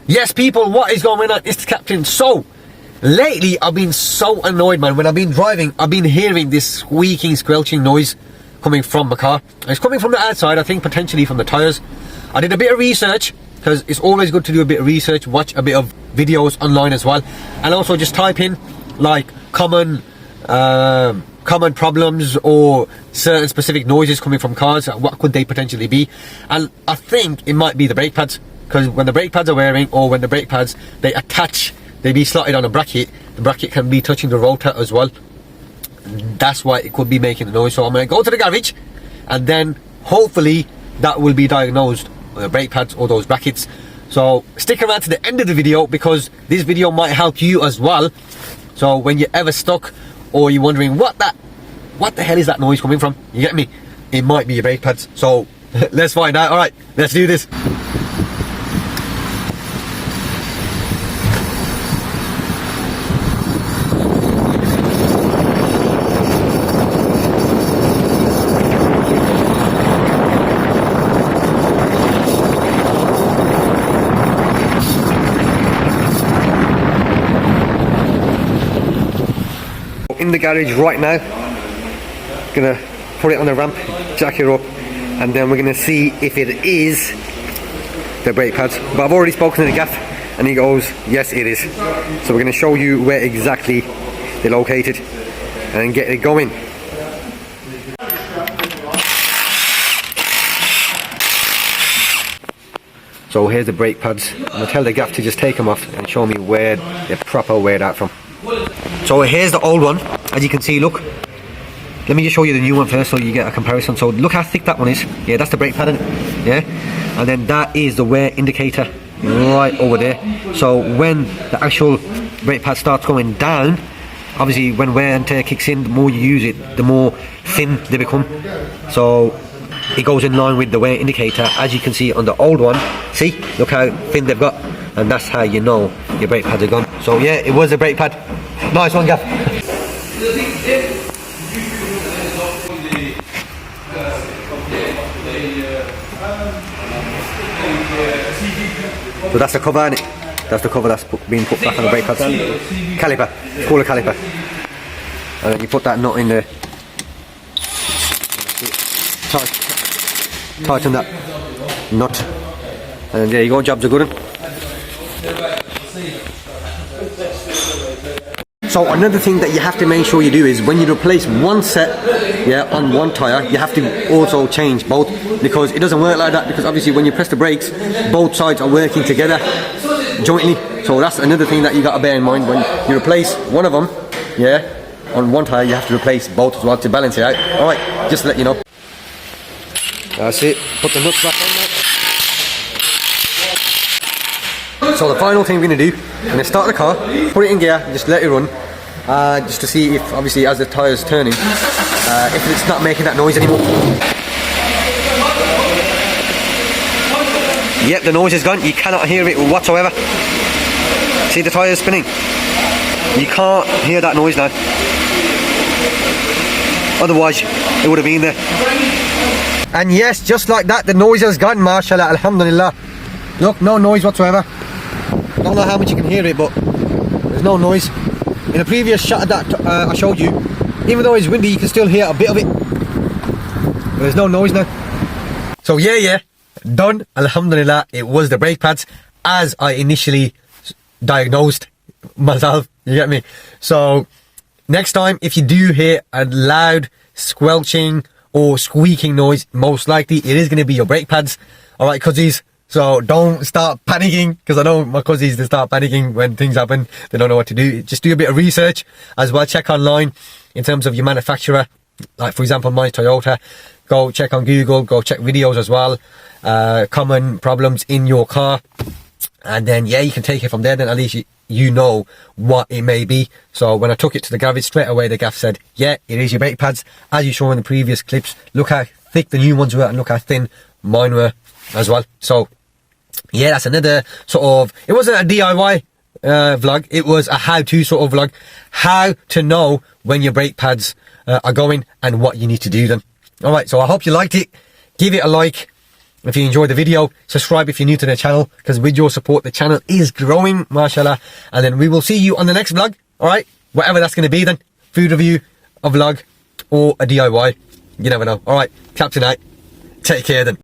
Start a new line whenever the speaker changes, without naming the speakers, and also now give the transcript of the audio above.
Yes, people, what is going on? It's the Captain. So, lately, I've been so annoyed, man. When I've been driving, I've been hearing this squeaking, squelching noise coming from my car. It's coming from the outside, I think, potentially from the tyres. I did a bit of research, because it's always good to do a bit of research, watch a bit of videos online as well, and also just type in, like, common problems or certain specific noises coming from cars. What could they potentially be? And I think it might be the brake pads. Because when the brake pads are wearing, or when the brake pads, they be slotted on a bracket, the bracket can be touching the rotor as well. That's why it could be making the noise. So I'm going to go to the garage, and then hopefully that will be diagnosed, the brake pads or those brackets. So stick around to the end of the video, because this video might help you as well. So when you're ever stuck, or you're wondering what the hell is that noise coming from, you get me? It might be your brake pads. So let's find out. Alright, let's do this. In the garage right now, gonna put it on the ramp, jack it up, and then we're gonna see if it is the brake pads. But I've already spoken to the gaff, and he goes, yes, it is. So we're gonna show you where exactly they're located and get it going. So here's the brake pads. I'm gonna tell the gaff to just take them off and show me where they're proper weared out from. So here's the old one. As you can see, look, let me just show you the new one first so you get a comparison. So look how thick that one is. Yeah, that's the brake pad, yeah, and then that is the wear indicator right over there. So when the actual brake pad starts going down, obviously when wear and tear kicks in, the more you use it, the more thin they become. So it goes in line with the wear indicator, as you can see on the old one. See, look how thin they've got, and that's how you know your brake pads are gone. So yeah, it was a brake pad. Nice one, Gav. So that's the cover, isn't it? That's the cover that's being put back on the brake pads. Caliper. It's called a caliper. And then you put that nut in there. Tighten that nut. And there you go, jobs are good. So another thing that you have to make sure you do is when you replace one set, yeah, on one tyre, you have to also change both, because it doesn't work like that, because obviously when you press the brakes, both sides are working together jointly. So that's another thing that you got to bear in mind. When you replace one of them, yeah, on one tyre, you have to replace both as well to balance it out. Alright, just to let you know. That's it, put the nuts back on there. So the final thing we're going to do, I'm going to start the car, put it in gear, just let it run, just to see if, obviously, as the tyre's turning, if it's not making that noise anymore. Yep, the noise is gone, you cannot hear it whatsoever. See the tyre's spinning? You can't hear that noise now. Otherwise, it would have been there. And yes, just like that, the noise has gone, mashallah, alhamdulillah. Look, no noise whatsoever. Don't know how much you can hear it, but there's no noise. In a previous shot that I showed you, even though it's windy, you can still hear a bit of it. But there's no noise now. So yeah, done, alhamdulillah. It was the brake pads, as I initially diagnosed myself, you get me? So next time, if you do hear a loud squelching or squeaking noise, most likely it is going to be your brake pads. Alright, cuzzies, so don't start panicking, because I know my cuzzies, they start panicking when things happen, they don't know what to do. Just do a bit of research as well, check online in terms of your manufacturer. Like for example, my Toyota, go check on Google, go check videos as well, common problems in your car, and then yeah, you can take it from there. Then at least you know what it may be. So when I took it to the garage, straight away the gaff said, yeah, it is your brake pads, as you saw in the previous clips. Look how thick the new ones were, and look how thin mine were as well. So yeah, that's another sort of, it wasn't a DIY vlog, it was a how-to sort of vlog, how to know when your brake pads are going and what you need to do then. Alright, so I hope you liked it. Give it a like, If you enjoyed the video, subscribe if you're new to the channel, because with your support, the channel is growing, mashallah. And then we will see you on the next vlog, alright? Whatever that's going to be then. Food review, a vlog, or a DIY. You never know. Alright, Captain 8. Take care then.